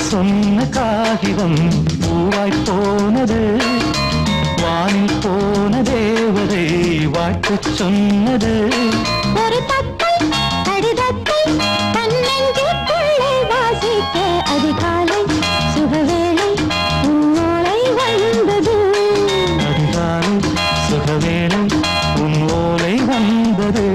சொன்ன காகிதம் பூவாய் போனது, வானில் போன தேவதை வாழ்த்து சொன்னது. ஒரு தத்தை கடிதத்தை தன்னெஞ்சுக்குள்ளே வாசிக்க அதிகாலை சுகவேளை உன்னோலை வந்தது. அதிகாலை சுகவேளை உன் ஓலை வந்தது.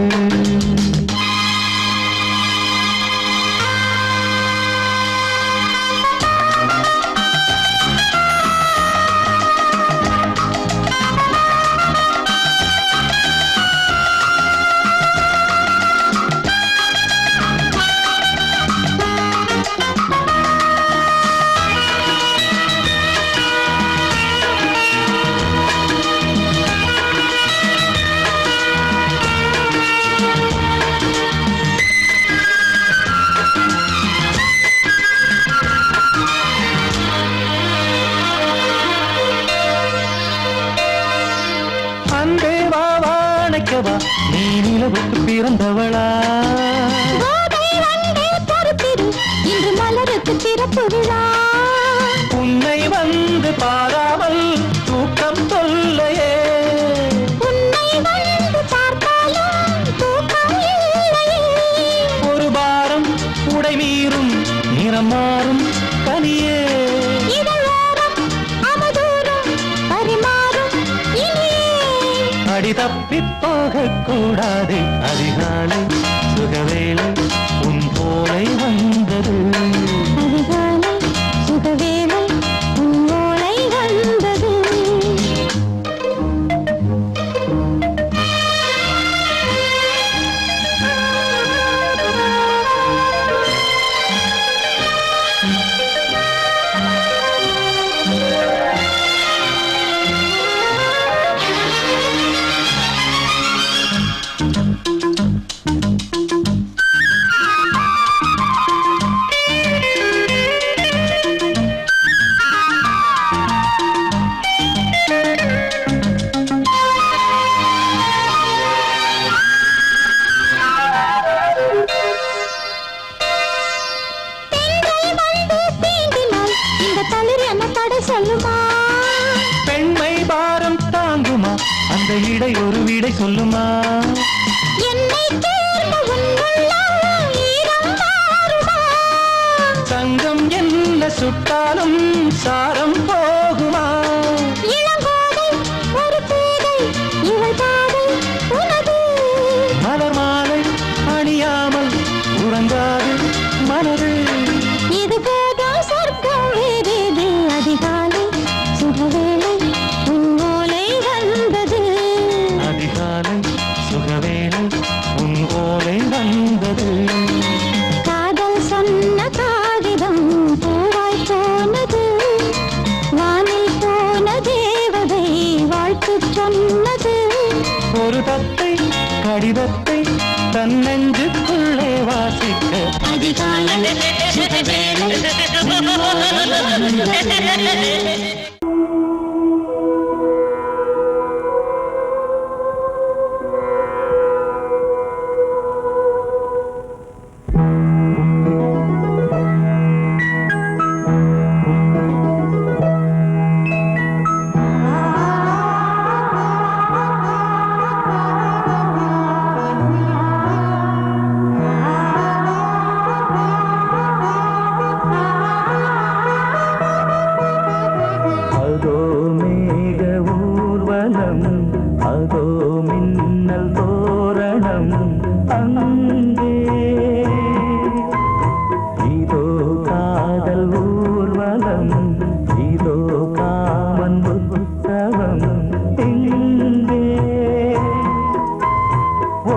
நீ நிலவுக்கு பிறந்தவளா? இன்று மலருக்கு திறப்பு விழா. உன்னை வந்து பாராமல் தூக்கம் சொல்லையே. உன்னை வந்து பார்த்தாலும் தூக்கம் இல்லையே. ஒரு பாரம் உடை மீறும் நிறம் மாறும் கனியே. அடி தப்பி போகக்கூடாது. அதிகாலை சுகவேளை உன் போலை வந்தது. அதிகாலை சுகவேளை உன் ஓலை வந்தது. பெண்மை பாரம் தாங்குமா? அந்த இடை ஒரு விடை சொல்லுமா? சங்கம் என்ன சுட்டாலும் சாரம் போகுமா? மலர் மாலை அணியாமல் உறங்காது மனது. இது போதும் சொர்க்கம் வேறேது. அதிகாலை சுகவேளை உன் ஓலை வந்தது. அதிகாலை சுகவேளை உன் ஓலை வந்தது. காதல் சொன்ன காகிதம் பூவாய் போனது, வானில் போன தேவதை வாழ்த்து சொன்னது. ஒரு தத்தை கடிதத்தை தன்னெஞ்சுக்குள்ளே வாசிக்க அதிகாலை சுகவேளை உன் ஓலை வந்தது. அதோ மின்னல் தோரணம் அங்கே, இதோ காதல் ஊர்வலம், இதோ காமன் புத்தகம் இங்கே.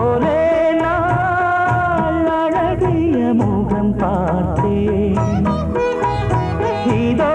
ஒரே நாள் அழகிய முகம் பார்த்தேன், இதோ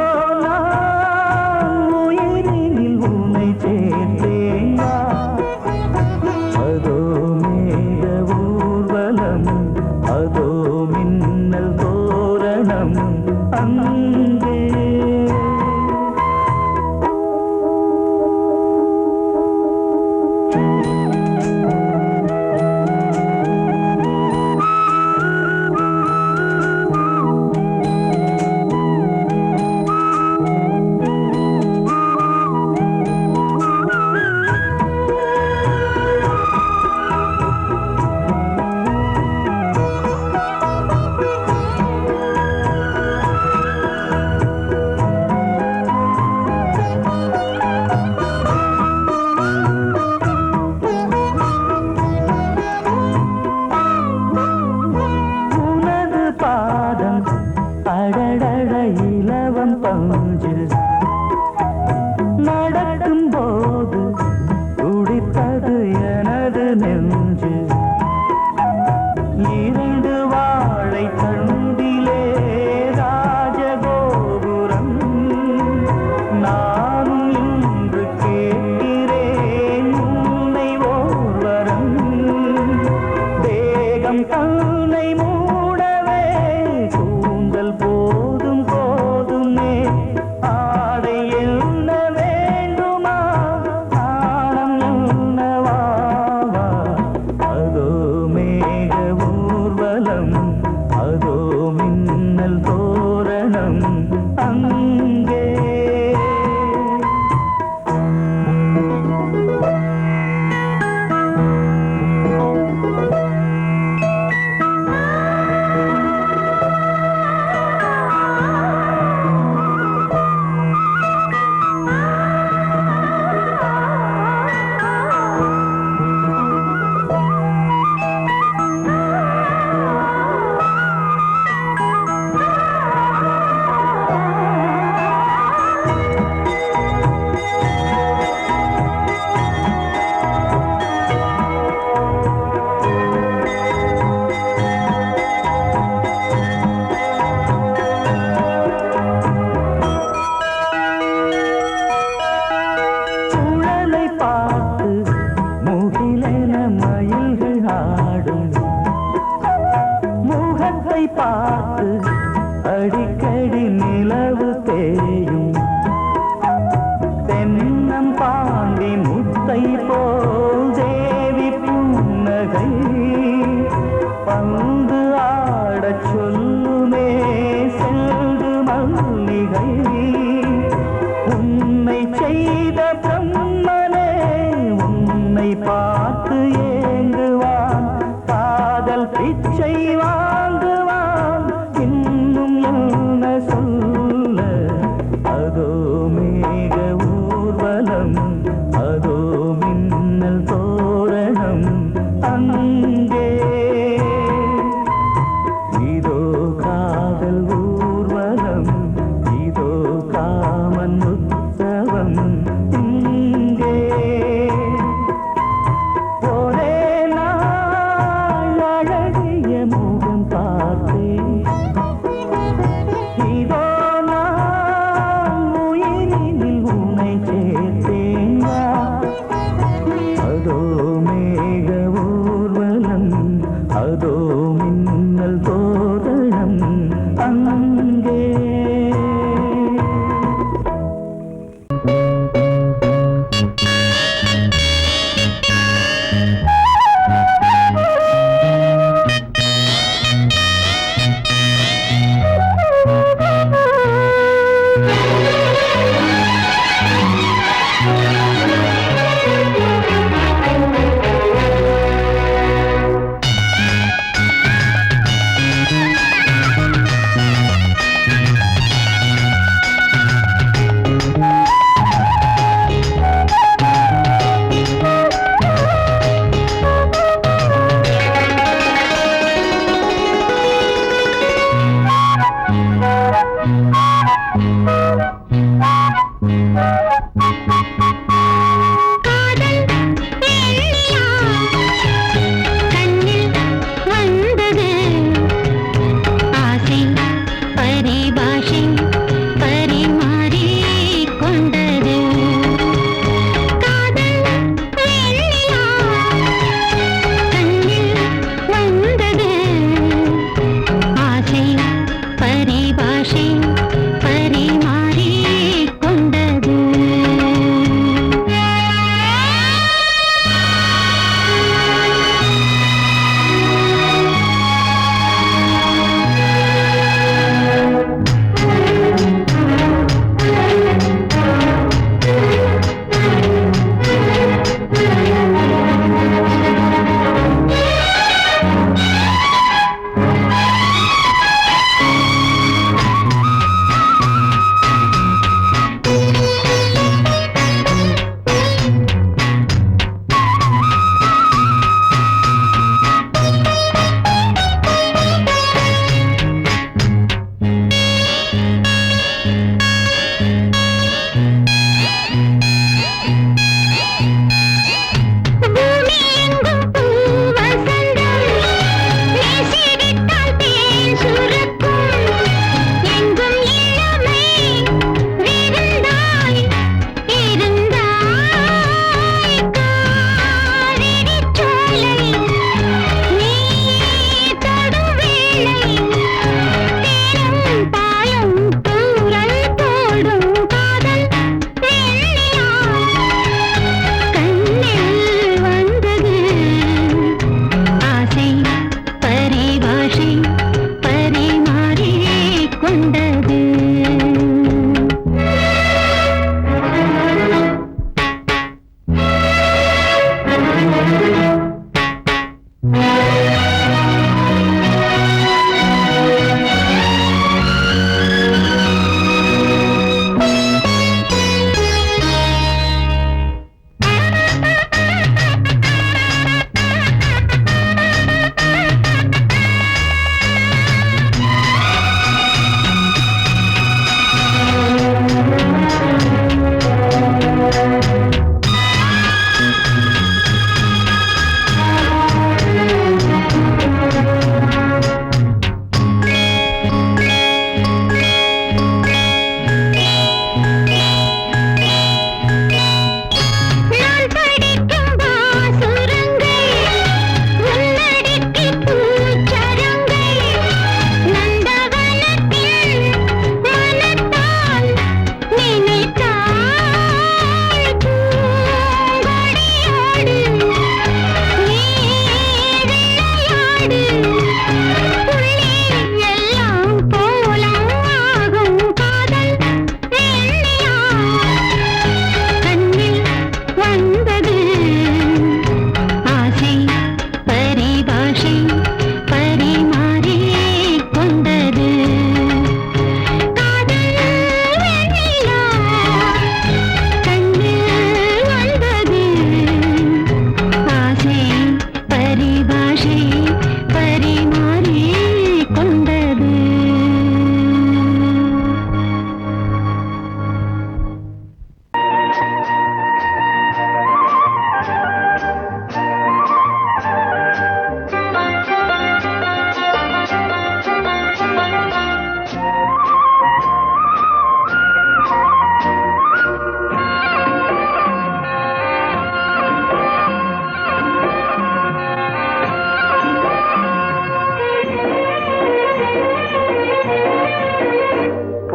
உன்னை மூடவே கூந்தல் போதும் போதுமே ஆடை என்ன வேண்டுமா ஆடம் என்னவா அதோ மேக ஊர்வலம் அதோ மின்னல் தோரணம் அங்கே பார்த்து அடிக்கடி நிலவு தேயும் தென்னம் பாண்டி முத்தை போல் தேவி புன்னகை பந்து ஆடச் சொல்லுமே செல்து மல்லிகை உன்னை செய்த பிரம்மனே உன்னை பார்த்து ஏங்குவான் காதல் பிச்சை வாங்குவான் இன்னும் என்ன சொல்ல அதோ மேக ஊர்வலம் அதோ மின்னல் தோரணம் அங்கே இதோ காதல் ஊர்வலம் இதோ காமன் உற்சவம் இங்கே ஒரே நாள் அழகிய முகம் பார்த்தேன் இதோ நான் உயிரினில் உன்னை சேர்த்தேன் அதோ மேக ஊர்வலம் அதோ மின்னல் தோரணம் அங்கே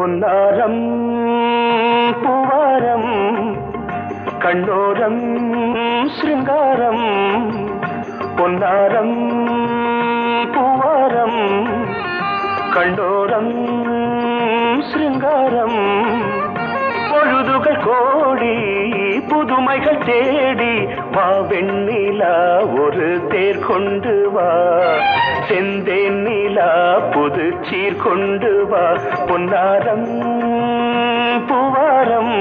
பொன்னாரம் பூவாரம் கண்ணோரம் சிருங்காரம் பொன்னாரம் பூவாரம் கண்டோரம் சிருங்காரம் பொழுதுகள் கோடி புதுமைகள் தேடி வா வெண்ணிலா ஒரு தேர் கொண்டு வா செந்தேன் நிலா புது சீர் கொண்டு வா பொன்னாரம் பூவாரம்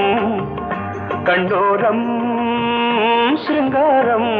கண்டோரம் சிருங்காரம்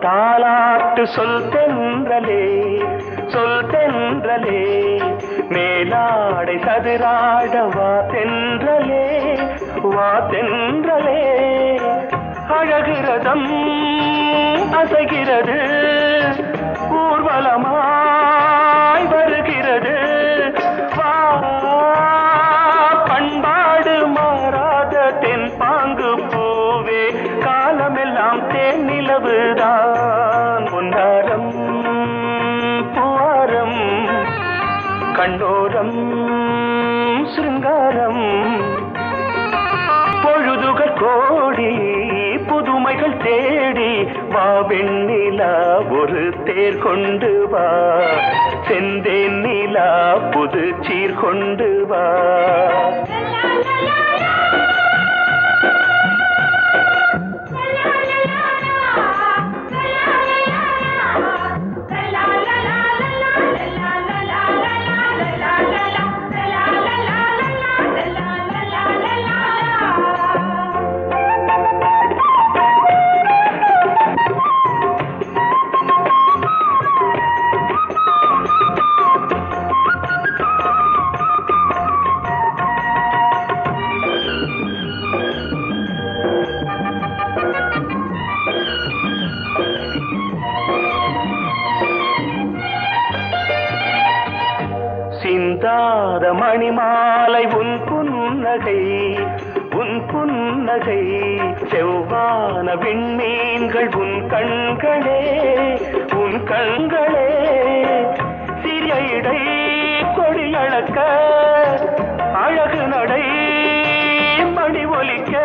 தாலாட்டு சொல் தென்றலே சொல் தென்றலே மேலாடை சதுராட வா தென்றலே வா தென்றலே அழகிறதம் அசைகிறது ஊர்வலமாய் வருகிறது வா பண்பாடு மாறாத தென் பாங்கு பூவே காலமெல்லாம் தேன் நிலவுதான் பொன்னாரம் பூவாரம் கண்டோரம் சிருங்காரம் பொழுதுகள் கோடி புதுமைகள் தேடி வா வெண்ணிலா ஒரு தேர் கொண்டு வா செந்தேன் நிலா புது சீர் கொண்டு வா சிந்தாத மணிமாலை உன் புன்னகை செவ்வான விண்மீன்கள் உன் கண்களே சிறிய இடை கொடியளக்க அழகு நடை மணி ஒலிக்க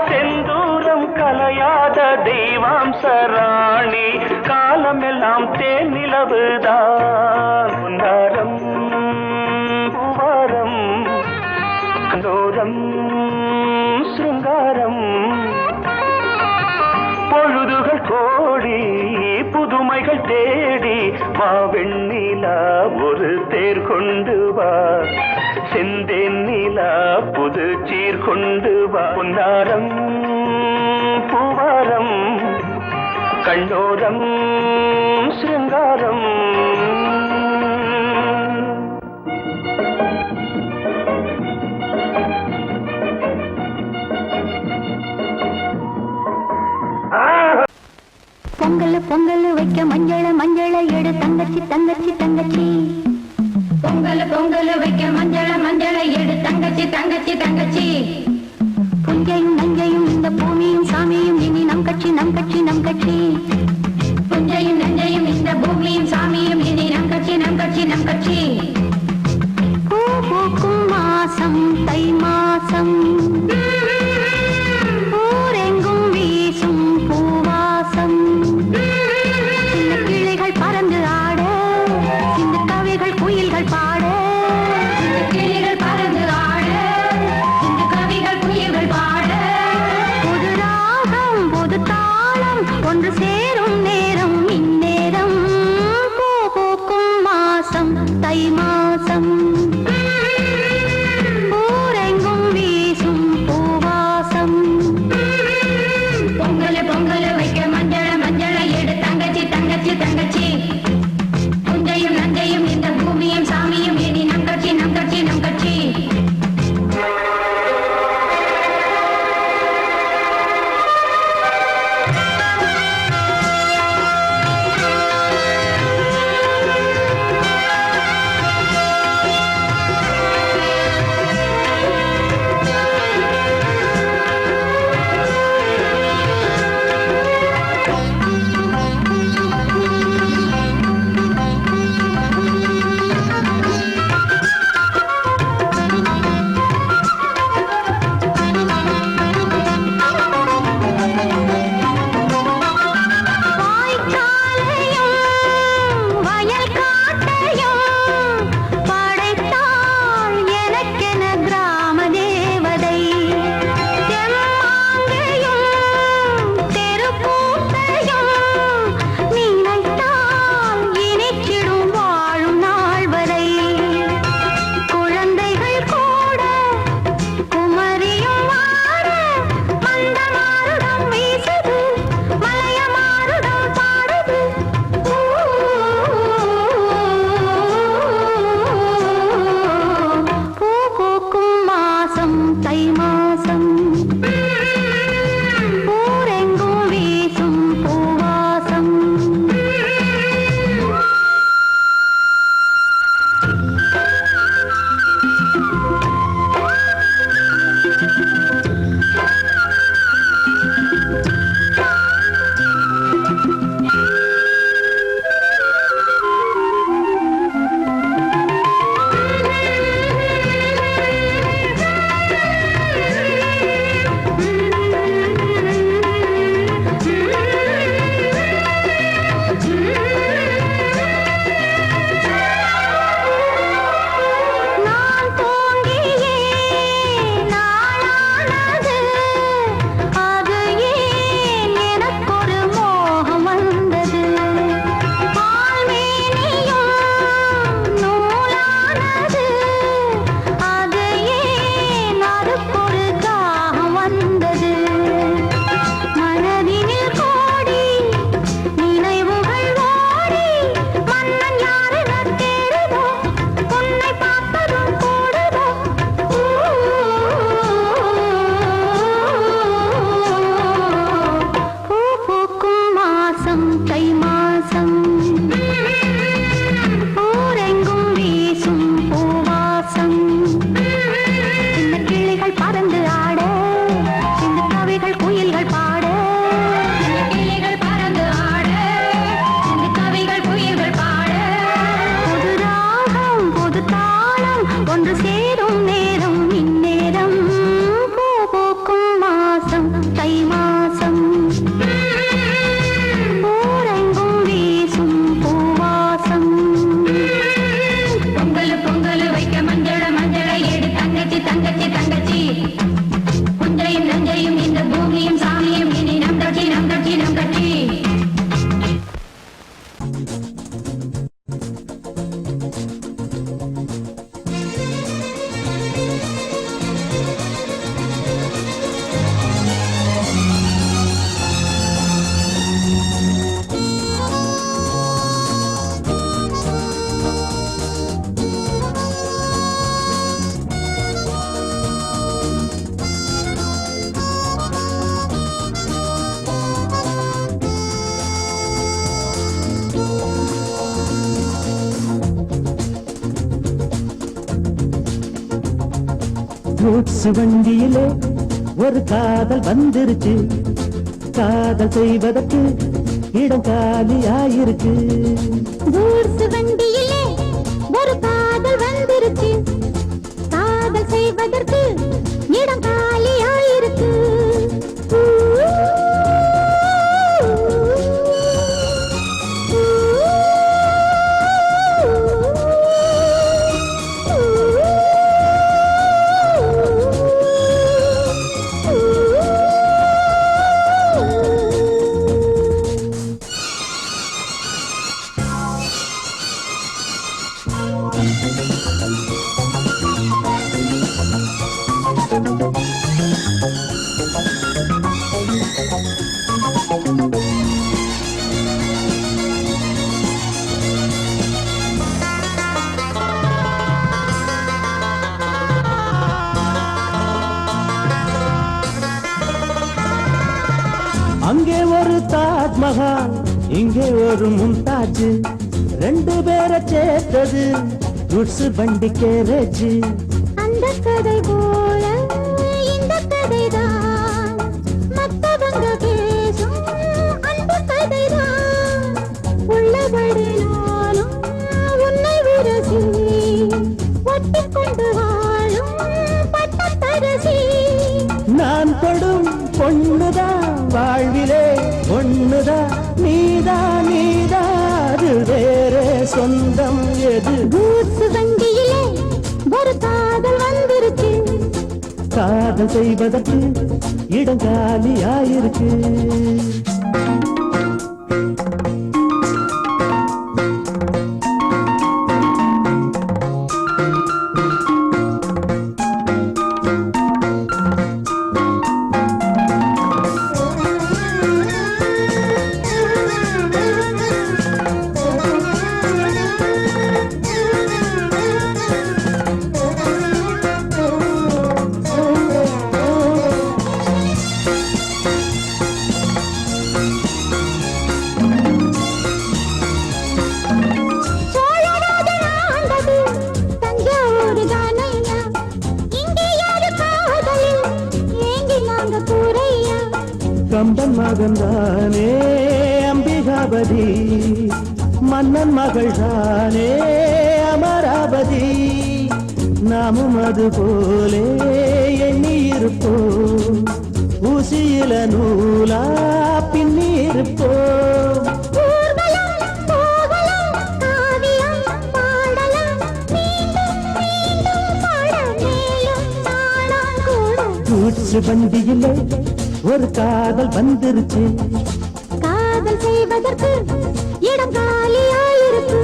செந்தூரம் கலையாத தெய்வாம்சராணி காலமெல்லாம் தேன் நிலவுதான் பொன்னாரம் பூவாரம் கண்டோரம் சிருங்காரம் பொழுதுகள் கோடி புதுமைகள் தேடி வா வெண்ணிலா ஒரு தேர் கொண்டு வா செந்தேன் நிலா புது சீர் கொண்டு வா பொன்னாரம் பூவாரம் கண்டோரம் சிருங்காரம் பொங்கல் பொங்கல் வைக்க மஞ்சள எடு தங்கச்சி தங்கச்சி தங்கச்சி பொங்கல் வைக்க மஞ்சள எடு தங்கச்சி தங்கச்சி தங்கச்சி புஞ்சையும் நஞ்சையும் இந்த பூமியும் சாமியும் இனி நம் கட்சி நம் கட்சி நம் கட்சி புஞ்சையும் நஞ்சையும் இந்த பூமியும் சாமியும் இனி நம் கட்சி நம் கட்சி நம் கட்சி பூ பூக்கும் மாசம் தை மாசம் ஊரெங்கும் வீசும் பூவாசம் சின்ன கிளைகள் பறந்து ஆட சின்ன கவிகள் குயில்கள் பாட சின்ன கிளைகள் பறந்து ஆட சின்ன கவிகள் குயில்கள் பாட புது ராகம் புது தாளம் ஒன்று சேரும் நேரம் இந்நேரம் பூ பூக்கும் கூட்ஸ் வண்டியிலே ஒரு காதல் வந்துருச்சு, காதல் செய்வதற்கு இடம் காலியாயிருக்கு. கூட்ஸ் வண்டியிலே ஒரு காதல் வந்துருச்சு, காதல் செய்வதற்கு இடம் காலியாயிருக்கு. அங்கே ஒரு தாஜ்மஹால், இங்கே ஒரு மும்தாஜ், ரெண்டு பேரை சேர்த்தது குட்ஸ் வண்டி கேரேஜ். அந்த கதை போல இந்த கதைதான், மத்தவங்க பேசும் அந்த கதைதான். உள்ளபடி நானும் உன்னை விரசி, ஒட்டிக்கொண்டு வாழும் பட்டத்தரசி. நான் தொடும் பொண்ணுதான் வாழ்விலே ஒண்ணுதான், நீதா நீதா அது வேறே சொந்தம் எது? கூட்ஸ் வண்டியிலே ஒரு காதல் வந்துருச்சு, காதல் செய்வதற்கு இடம் காலியாயிருக்கு. கம்பன் மகன்தானே அம்பிகாபதி, மன்னன் மகள் தானே அமராவதி. நாமும் அது போலே எண்ணி இருப்போம், ஊசியில நூலா பின்னி இருப்போம். கூட்ஸ் வண்டியிலே ஒரு காதல் வந்துருச்சு, காதல் செய்வதற்கு இடம் காலியாயிருக்கு.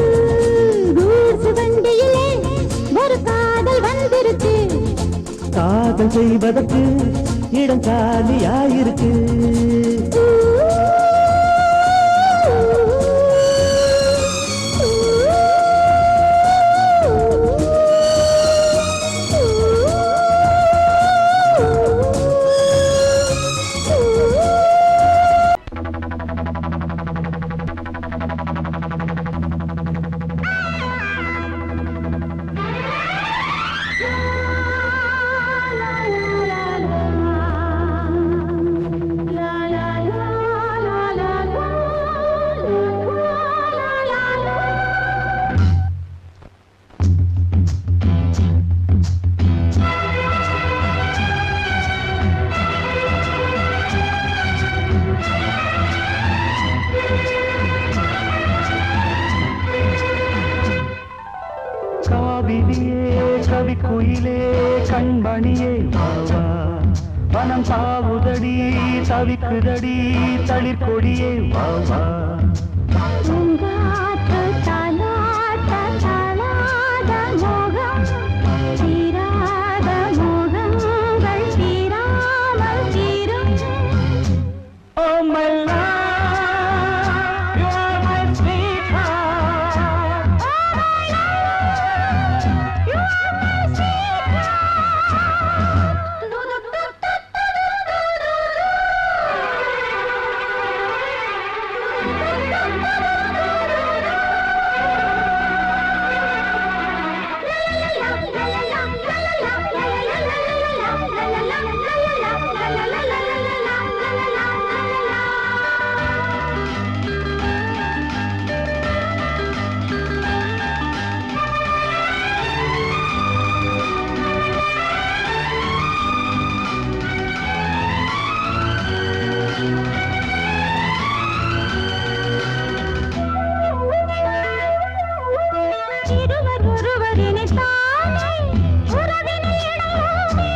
கூட்ஸ் வண்டியிலே ஒரு காதல் வந்துருச்சு, காதல் செய்வதற்கு இடம் காலியாயிருக்கு. காவிரியே கவி குயிலே கண்மணியே வாவா, வனம் பாவுதடி தவிக்குதடி தளிர் கொடியே வாவா. இருவர் ஒருவர் இணைத்தாலே உறவினை இணையோமே.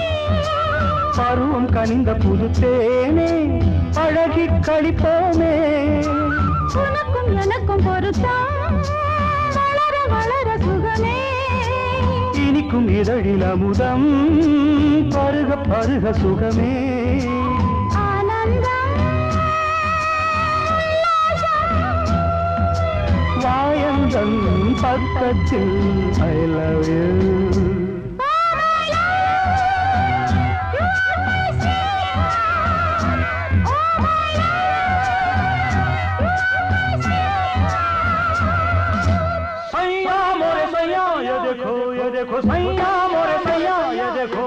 பருவம் கனிந்த புது தேனே அழகி கழிப்போமே. உனக்கும் எனக்கும் பொருத்தம் வளர வளர சுகமே. இனிக்கும் இதழில் அமுதம் பருக பருக சுகமே. ஆனந்தம் வாயந்தன் பக்கத்தில் I love you. देखो सैया मोरे सैया ये देखो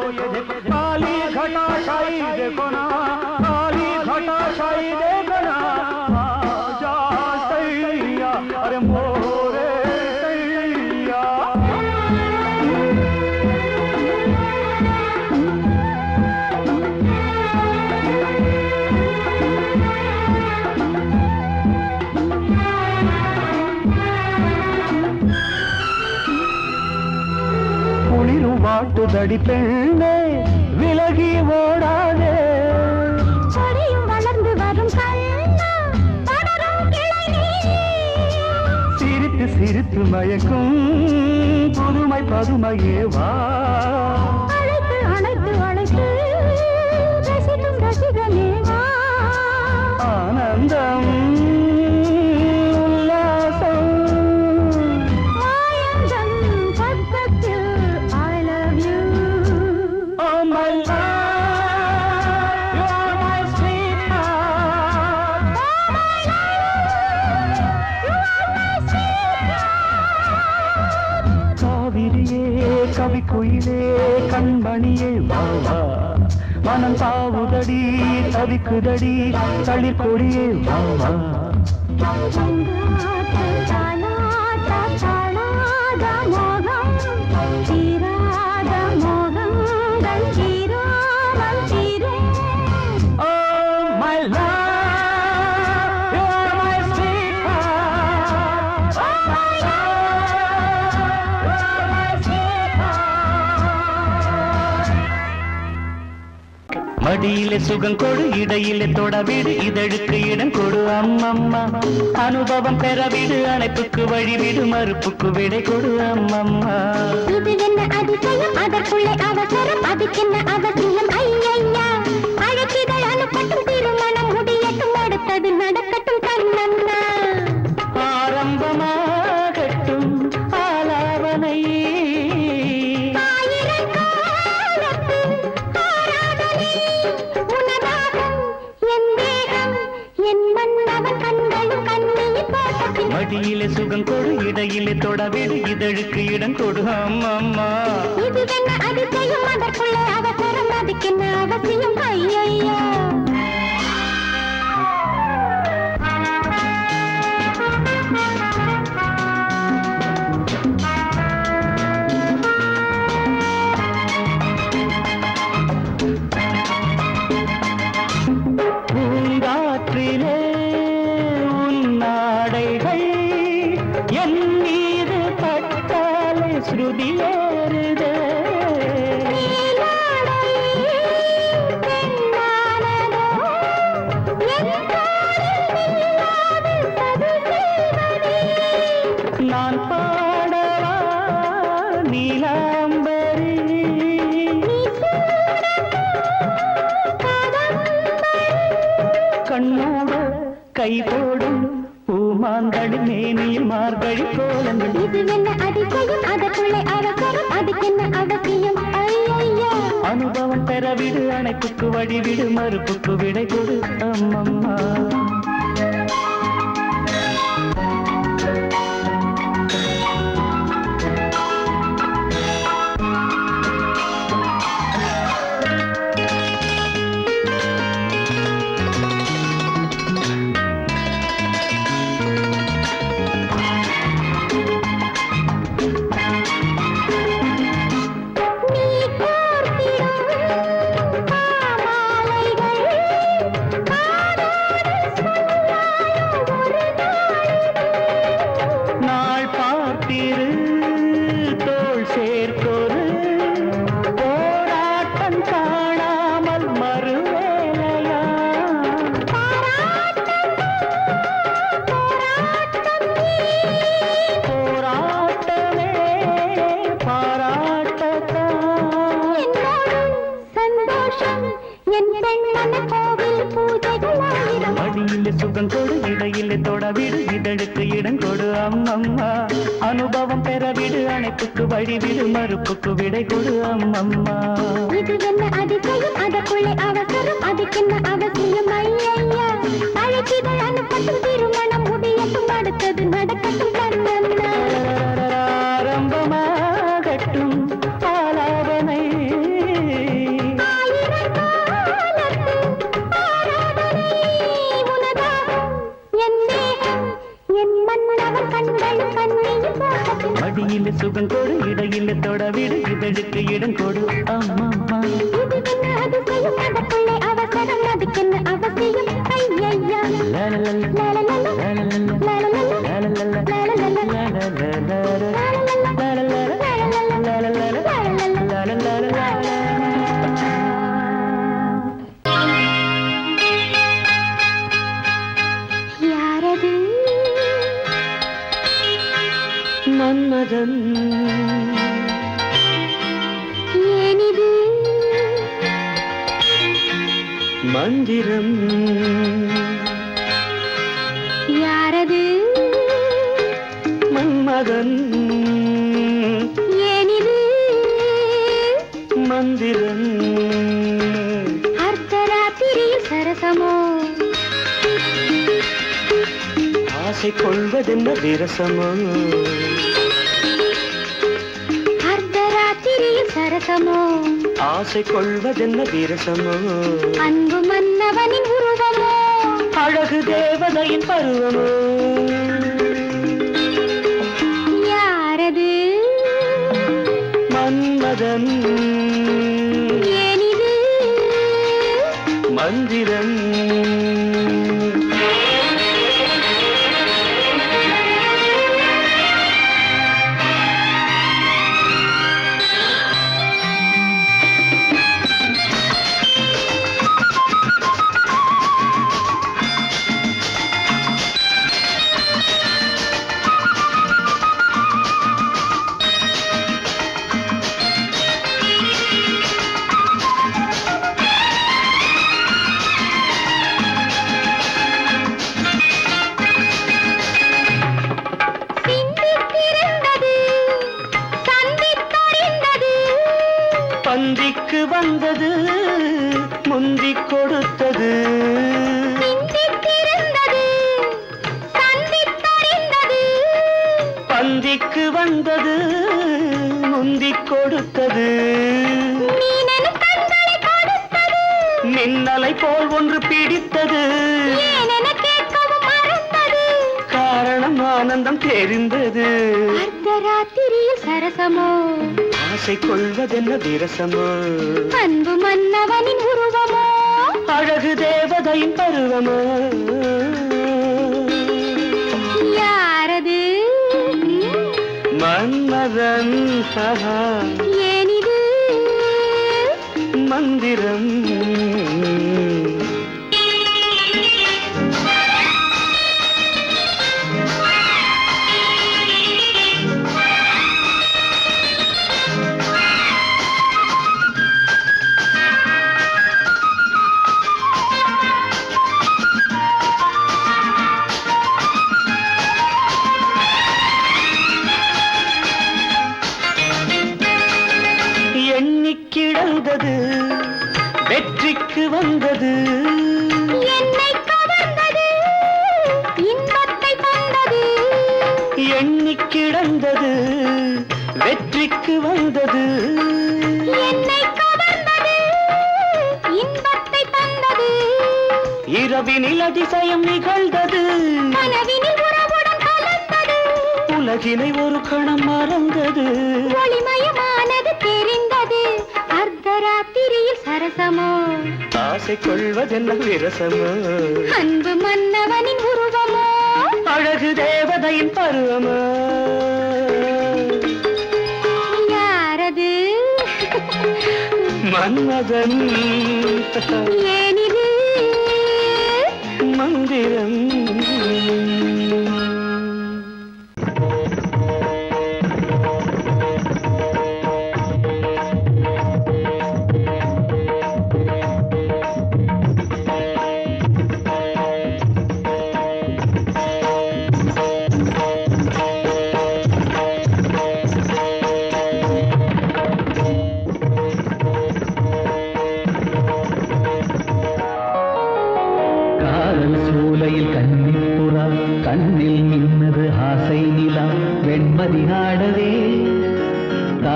काली घटा शाही देखो ना, काली घटा शाही देखो ना। जा सैया अरे मोरे सैया। வாட்டுதடி பெண்ணே விலகி ஓடாதே. செடியும் வளர்ந்து வரும் கண்ணா படரும் கிளை நீ. சிரித்து சிரித்து மயக்கும் புதுமை பதுமையே வா. அழைத்து அழைத்து அழைத்து ரசிக்கும் ரசிகனே வா. ஆனந்தம் உல்லாசம் வாயந்தன் பக்கத்தில் I love you. Oh my love, you are my sweetheart. Oh my love, you are my sweetheart. காவிரியே கவி குயிலே கண்மணியே வா வா. மனம் தாவுதடி தவிக்குதடி தளிர் கொடியே வா வா. மடியிலே சுகம் கொடு இடையிலே தொடவிடு இதழுக்கு இடம் கொடு அம்மம்மா. அனுபவம் பெறவிடு அணைப்புக்கு வழிவிடு மறுப்புக்கு விடை கொடு அம்மம்மா. இது என்ன அதிசயம் அதற்குள்ளே அவசரம் அதுக்கென்ன அவசியம் ஐயா. அழைக்கிதழ் அனுப்பட்டும் திருமணம் முடியட்டும் அடுத்தது நடக்கட்டும் கண்ணம்மா. ஆரம்பமாகட்டும் ஆலாவனை மடியிலே சுகம் கொடு இடையிலே தொடவிடு இதழுக்கு இடம் கொடு அம்மம்மா. இது என்ன அதிசயம் அதற்குள்ளே அவசரம் அதுக்கென்ன அவசியம் ஐயா. பூங்காற்றிலே உன்னாடைகள் என் மீது பட்டாலே ஸ்ருதியேறுதே. நான் பாடவா நீலாம்பரி கண்ணோட கை போடும் பூமாங்கடி மேனியில் மார்கழி கோலங்கள். இது என்ன அதிசயம் அதற்குள்ளே அவசரம் அதுக்கென்ன அவசியம் ஐயா. அனுபவம் பெறவிடு அணைப்புக்கு வழிவிடு மறுப்புக்கு விடை கொடு அம்மம்மா. நீ கோர்த்திடும் மாலைகள் காதோடு பெறவிடு அணைப்புக்கு வழிவிடு மறுப்புக்கு விடை கொடு அம்மம்மா இது என்ன அதிசயம் அதற்குள்ளே அவசரம் அதுக்கென்ன அவசியம் ஐயா அழைச்சிதழ் அனுப்பட்டும் திருமணம் முடியட்டும் அடுத்தது நடக்கட்டும் கண்ணம்மா ஆரம்பமாகட்டும் ஆலாபனை மடியில் சுகம் கொடு இடையில் தொடவிடு இதழுக்கு இடம் கொடு அம்மம்மா அவசரம் அதுக்கென்ன அவசியம் ஐயா யாரது மன்மதன் ஏனிது மந்திரம் யாரது மன்மதன் ஏனிது மந்திரம் அர்த்தராத்திரியில் சரசமோ ஆசை கொள்வதென்ன விரசமோ அர்த்தராத்திரியில் சரசமோ ஆசை கொள்வதென்ன விரசமோ அன்பு மன்னவனின் உருவமோ அழகு தேவதையின் பருவமோ யாரது மன்மதன் ஏனிது மந்திரம் பந்திக்கு வந்தது முந்திக் கொடுத்தது பந்திக்கு வந்தது முந்திக் கொடுத்தது மின்னலை போல் ஒன்று பிடித்தது காரணம் ஆனந்தம் தெரிந்தது அர்த்தராத்திரியில் சரசமோ ஆசை கொள்வதென்ன விரசமோ அன்பு மன்னவனின் உருவமோ அழகு தேவதையின் பருவமோ யாரது மன்மதன் ஏனிது மந்திரம் கிடந்தது வெற்றிக்கு வந்தது என்னை கவர்ந்தது இன்பத்தை தந்தது எண்ணி கிடந்தது வெற்றிக்கு வந்தது என்னை கவர்ந்தது இன்பத்தை தந்தது இரவினில் அதிசயம் நிகழ்ந்தது கனவினில் உறவுடன் கலந்தது உலகினை ஒரு கணம் மறந்தது ஒளிமயமானது தெரிந்தது அர்த்தராத்திரியில் சரசமோ ஆசை கொள்வதென்ன விரசமோ அன்பு மன்னவனின் உருவமோ அழகு தேவதையின் பருவமோ யாரது மன்மதன் ஏனிது மந்திரம்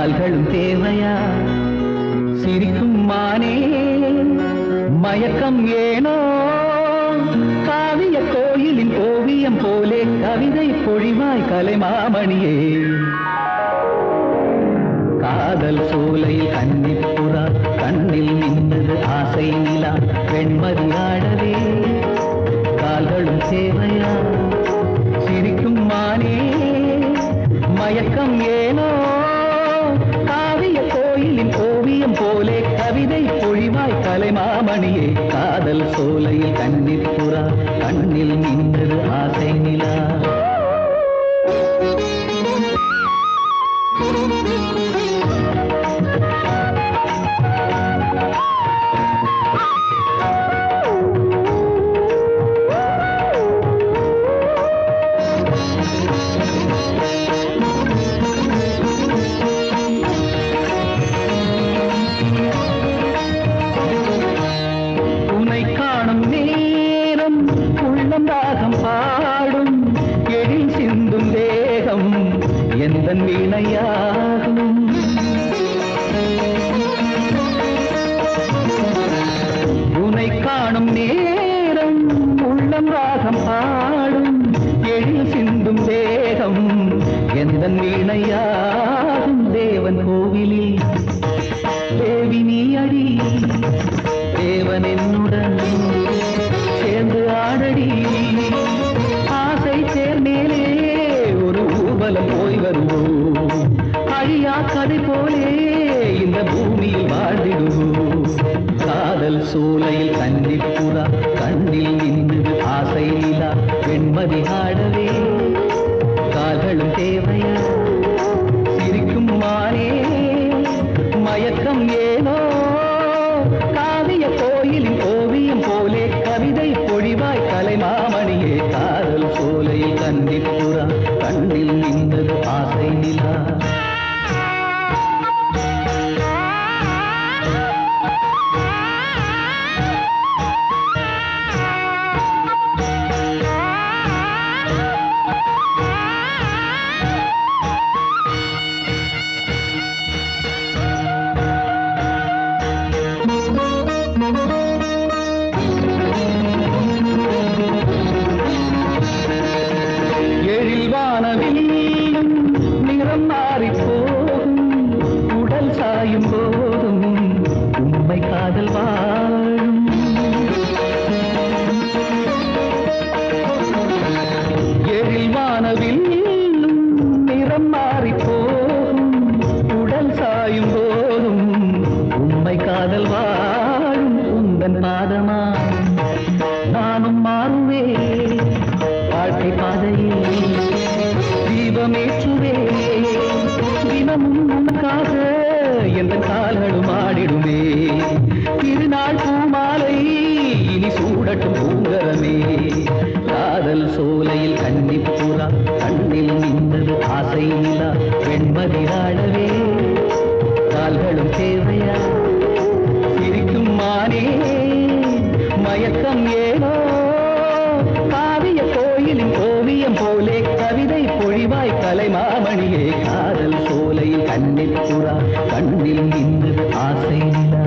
கால்களும் தேவையா சிரிக்கும் மானே மயக்கம் ஏனோ காவிய கோயிலின் ஓவியம் போலே கவிதை பொழிவாய் கலைமாமணியே காதல் சோலையில் கன்னிப்புறா கண்ணில் நின்றது ஆசை நிலா வெண்மதி ஆடவே கால்களும் தேவையா சிரிக்கும் மானே மயக்கம் ஏனோ காவிய கோயிலின் ஓவியம் போலே கவிதை பொழிவாய் கலைமாமணியே காதல் சோலையில் கன்னிப்புறா கண்ணில் நின்றது ஆசை நிலா வீணையாகும் உனை காணும் நேரம் உள்ளம் ராகம் பாடும் எழில் சிந்தும் தேகம் எந்த வீணையாகும் தேவன் கோவிலில் தேவி நீ அடி தேவன் என்னுடன் சேர்ந்து ஆடடி ஆசை சேர்மேலே ஒரு ஊர்வலம் போய் வருவோம் அழியா கதை போலே இந்த பூமியில் வாழ்ந்திடுவோம் காதல் சோலையில் கன்னிப்புறா கண்ணில் நின்றது ஆசை நிலா வெண்மதி ஆடவே கால்களும் தேவையா சிரிக்கும் மானே மயக்கம் ஏனோ காவிய கோயிலின் ஓவியம் போலே கவிதை பொழிவாய் கலைமாமணியே காதல் சோலையில் கன்னிப்புறா கண்ணில் நின்றது ஆசை நிலா நிறம் மாறி போகும் உடல் சாயும் போதும் உண்மை காதல் வாழும் எழில் வானவில் நிறம் மாறி போகும் உடல் சாயும் போதும் உண்மை காதல் வாழும் உந்தன் பாதமா நானும் மாறுவே வாழ்க்கை பாதையில் தீபமேற்றுவே தினமும் உனக்காக எந்த கால்களும் ஆடிடுமே திருநாள் பூமாலை இனி சூடட்டும் பூங்கரமே காதல் சோலையில் கன்னிப்புறா கண்ணில் நின்றது ஆசை நிலா வெண்மதி ஆடவே கால்களும் தேவையா சிரிக்கும் மானே மயக்கம் ஏனோ காவிய கோயிலின் ஓவியம் போலே கவிதை பொழிவாய் கலைமாமணியே காதல் சோலையில் கன்னிப்புறா கண்ணில் நின்றது ஆசை நிலா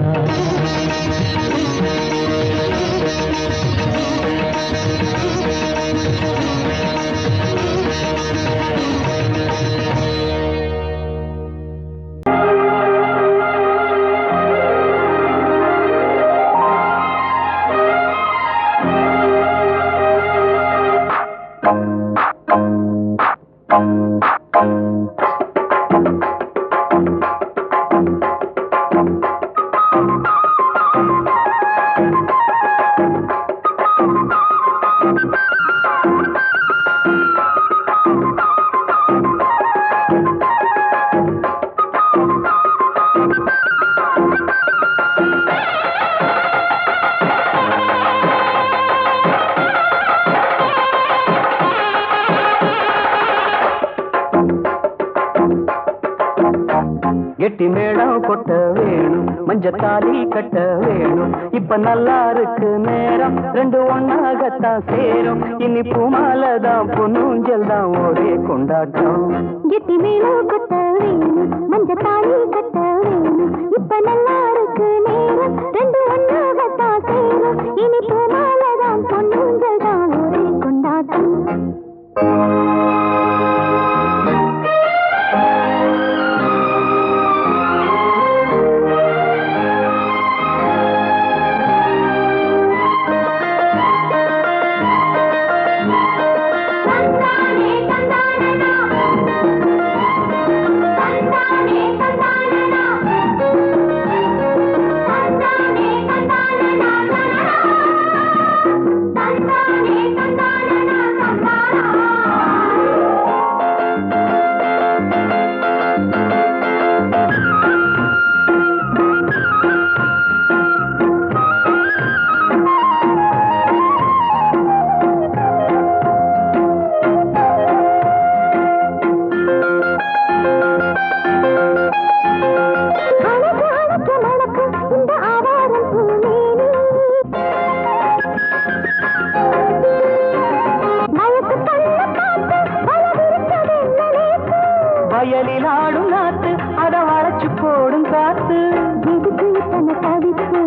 கெட்டி மேளம் கொட்ட வேணும் மஞ்சத்தாலி கட்ட வேணும் இப்ப நல்லா இருக்கு நேரம் ரெண்டு ஒன்னாகத்தான் சேரும் இனி பூமாலதான் பொன்னூஞ்சல் தான் ஒரே கொண்டாட்டம் கெட்டி மேளம் கொட்ட வேணும் மஞ்ச தாலி கட்ட வேணும் இப்ப நல்லா இருக்கு நேரம் ரெண்டு ஒன்னாகத்தான் சேரும் இனி பூமாலதான் பொன்னூஞ்சல் தான் ஒரே கொண்டாட்டம் வயலில் ஆடும் நாத்து அத வளைச்சு போடும் காத்து எதுக்கு இத்தனை தவிப்பு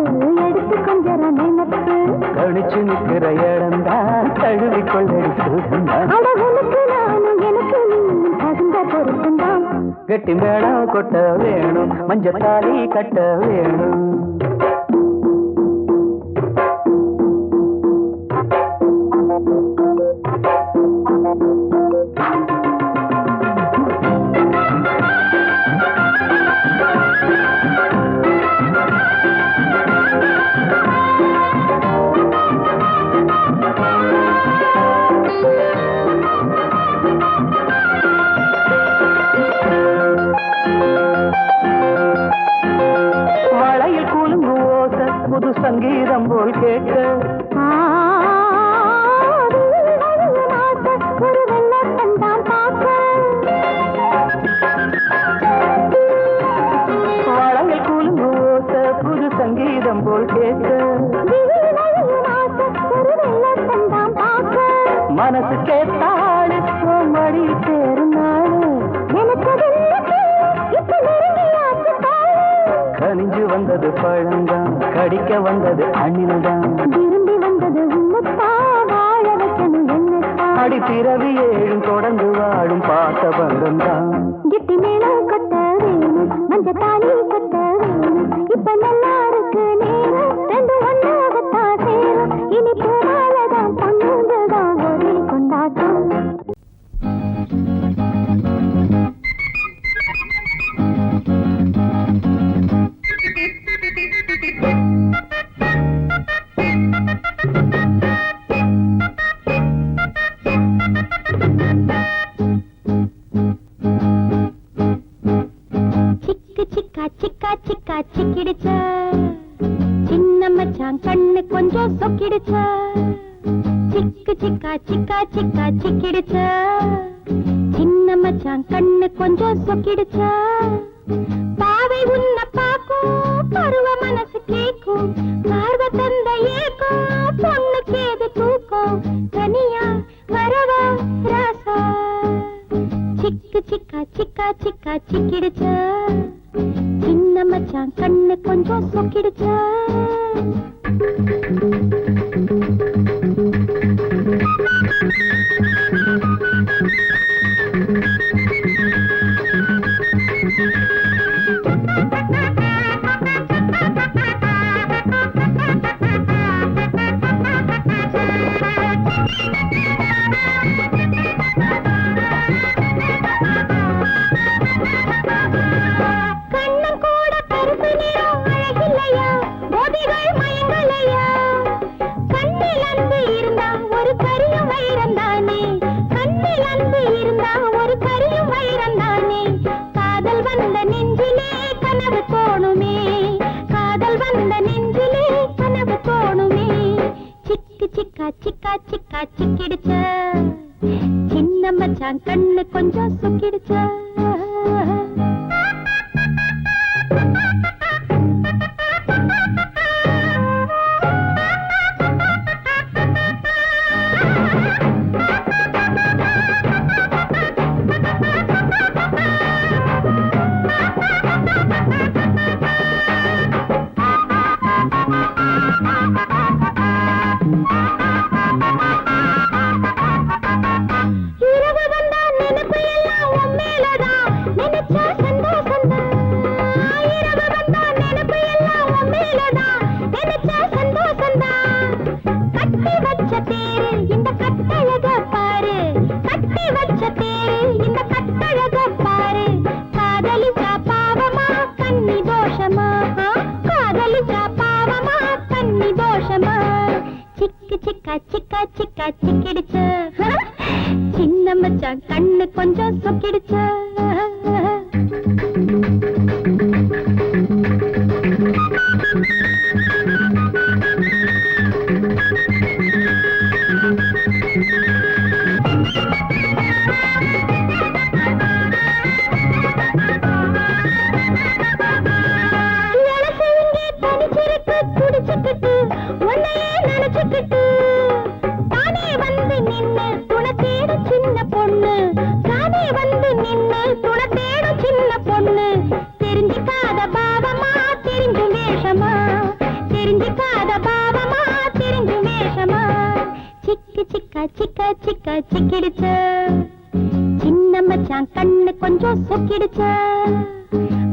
எடுத்து கொஞ்சம் நினைப்பு கணிச்சு நிற்கிற இடம்தான் தழுவி கொள்ளடி சுகந்தான் அழகுனுக்கு நானும் எனக்கு நீயும் தகுந்த பொருத்தந்தான் கெட்டி மேளம் கொட்ட வேணும் மஞ்சள் தாலி கட்ட வேணும் வளையில் கூலுங்கு ஓசை புது சங்கீதம் போல் கேட்க ஒரு வெள்ளத்தந்தான் பார்க்க வளையில் கூலுங்கு ஓசை புது சங்கீதம் போல் கேட்க ஒரு வெள்ளத்தந்தான் பார்க்க மனசு கேட்டாடு மடி சேரும் நாடு எனக்கு இப்ப நெருங்கியாச்சு கனிஞ்சு வந்தது பழந்தான் கடிக்க வந்தது அணில்தான் விரும்பி வந்தது உன்னத்தா வாழ வைக்கணும் என்னத்தா அடி பிறவி ஏழும் தொடர்ந்து வாழும் பாச பந்தம்தான் கிட்டி மேளம் கொட்ட வேணும் மஞ்ச தாலி கட்ட வேணும் இப்ப நல்லா இருக்கு நேரம் ரெண்டு ஒன்னாகத்தான் சேரும் இனி பூமாலதான் பொன்னூஞ்சல்தான் ஒரே கொண்டாட்டம் சிக்கு சிக்கா சிக்கா சிக்கா சிக்கிடுச்ச சின்ன மச்சான் கண்ணு கொஞ்சம் சொக்கிடுச்ச சிக்கு சிக்கா சிக்கா சிக்கா சிக்கிடுச்ச சின்ன மச்சான் கண்ணு கொஞ்சம் சொக்கிடுச்ச பாவை உன்னை பார்க்கும் பருவ மனசு கேக்கும் பார்வ தந்த ஏக்கும் பொண்ணுக்கு ஏது தூக்கம் தனியா வரவா ராசா சிக்கு சிக்கா சிக்கா சிக்கா சிக்கிடுச்ச சின்ன மச்சான் கண்ணு கொஞ்சம் சொக்கிடுச்ச கண்ணன் கூட கருப்பு நிறம் அழகில்லையா போதிகள் மயங்க சிக்கிடுச்சா துடிச்சுக்கிட்டு உன்னையே நினைச்சுக்கிட்டு தானே வந்து நின்னு துணை தேடும் சின்ன பொண்ணு தானே வந்து நின்னு துணை தேடும் சின்ன பொண்ணு தெரிஞ்சுக்காத பாவமா தெரிஞ்சும் வேஷமா தெரிஞ்சுக்காத பாவமா தெரிஞ்சும் வேஷமா சிக்கு சிக்கா சிக்கா சிக்கா சிக்கிடுச்ச சின்ன மச்சான் கண்ணு கொஞ்சம் சொக்கிடுச்ச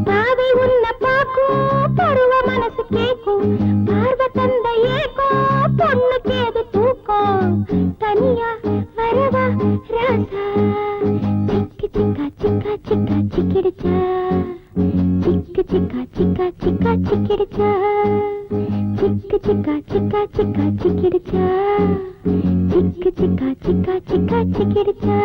பாவை உன்னை பாக்கும் பருவ மனசு கேக்கும் பார்வை தந்த ஏக்கும் பொண்ணு கேது தூக்கம் தனியா வரவா ராசா சிக்கு சிக்கா சிக்கா சிக்கா சிக்கிடுச்சா சிக்கு சிக்கா சிக்கா சிக்கா சிக்கிடுச்சா சிக்கு சிக்கா சிக்கா சிக்கா சிக்கிடுச்சா சிக்கு சிக்கா சிக்கா சிக்கா சிக்கிடுச்சா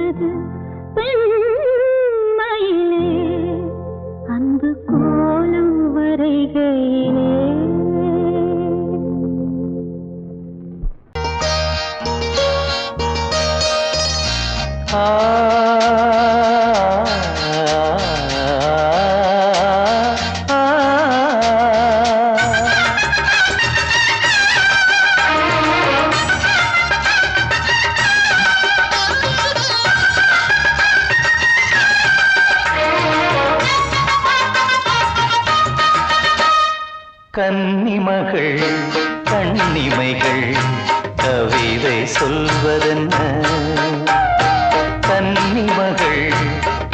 வந்தது பெண்மையிலே அன்பு கோலம் வரைகையிலே. கன்னிமகள் கண்ணிமைகள் கவிதை சொல்வதென்ன? கன்னிமகள்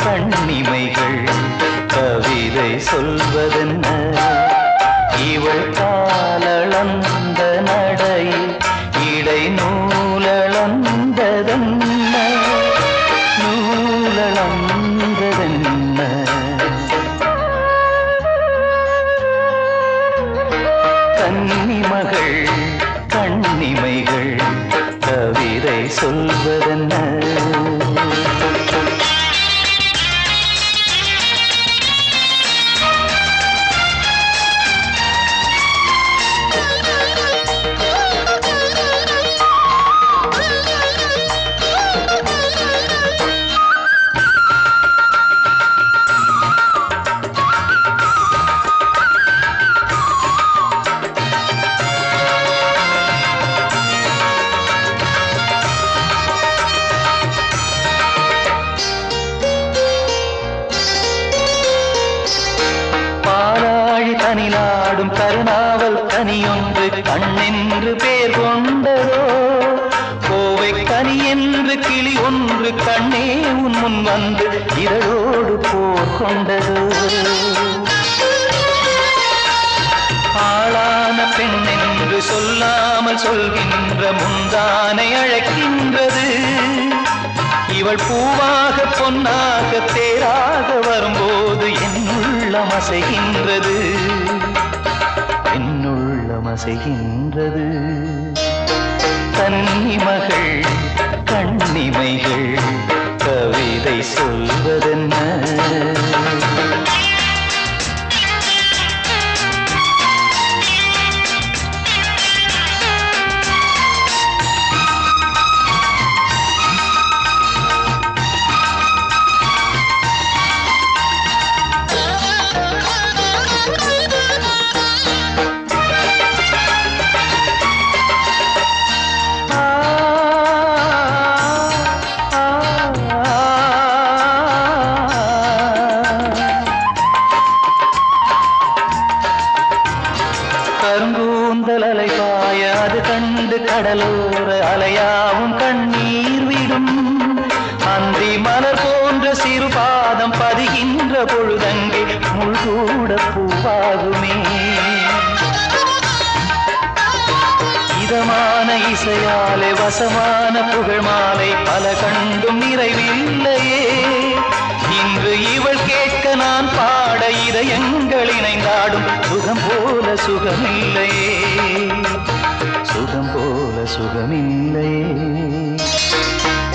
கண்ணிமைகள் கவிதை சொல்வதென்ன? இவள் காலளந்த நடையில் இடை நூலளந்ததென்ன? நூலளந்ததென்ன? கன்னிமகள் கண்ணிமைகள் கவிதை சொல்வதென்ன? கனிலாடும் கருணாவல் கனியொன்று கண்ணென்று பேர் கொண்டதோ? கோவை கனி என்று கிளி ஒன்று கண்ணே உன் முன் வந்து இதழோடு போர் கொண்டதோ? ஆளான பெண் என்று சொல்லாமல் சொல்கின்ற முந்தானை அழைக்கின்றது. இவள் பூவாக பொன்னாக தேராக வரும்போது என்னுள்ளம் அசைகின்றது, என்னுள்ளம் அசைகின்றது. கன்னிமகள் கண்ணிமைகள் கவிதை சொல்வதென்ன? கருங்கூந்தல் அலைபாய அது கண்டு கடலோர அலையாவும் கண்ணீர் விடும். அந்தி மலர் போன்ற சிறு பாதம் பதிகின்ற பொழுதங்கே முள்கூட பூவாகுமே. இதமான இசையாலே வசமான புகழ் மாலை பல கண்டும் நிறைவில்லையே. இன்று இவள் கேட்க நான் பாட இதயங்கள் இணைந்தாடும் சுகம் போல சுகமில்லையே, சுகம் போல சுகமில்லையே.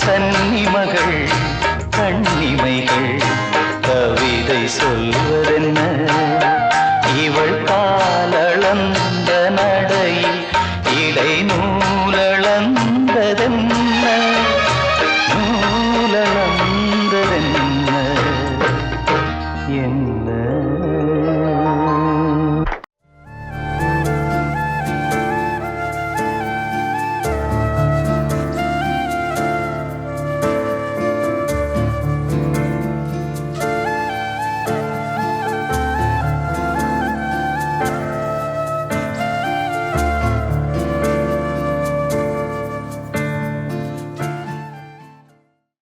கன்னிமகள் கண்ணிமைகள் கவிதை சொல்வதென்ன? இவள் காலளந்த நடையில் இடை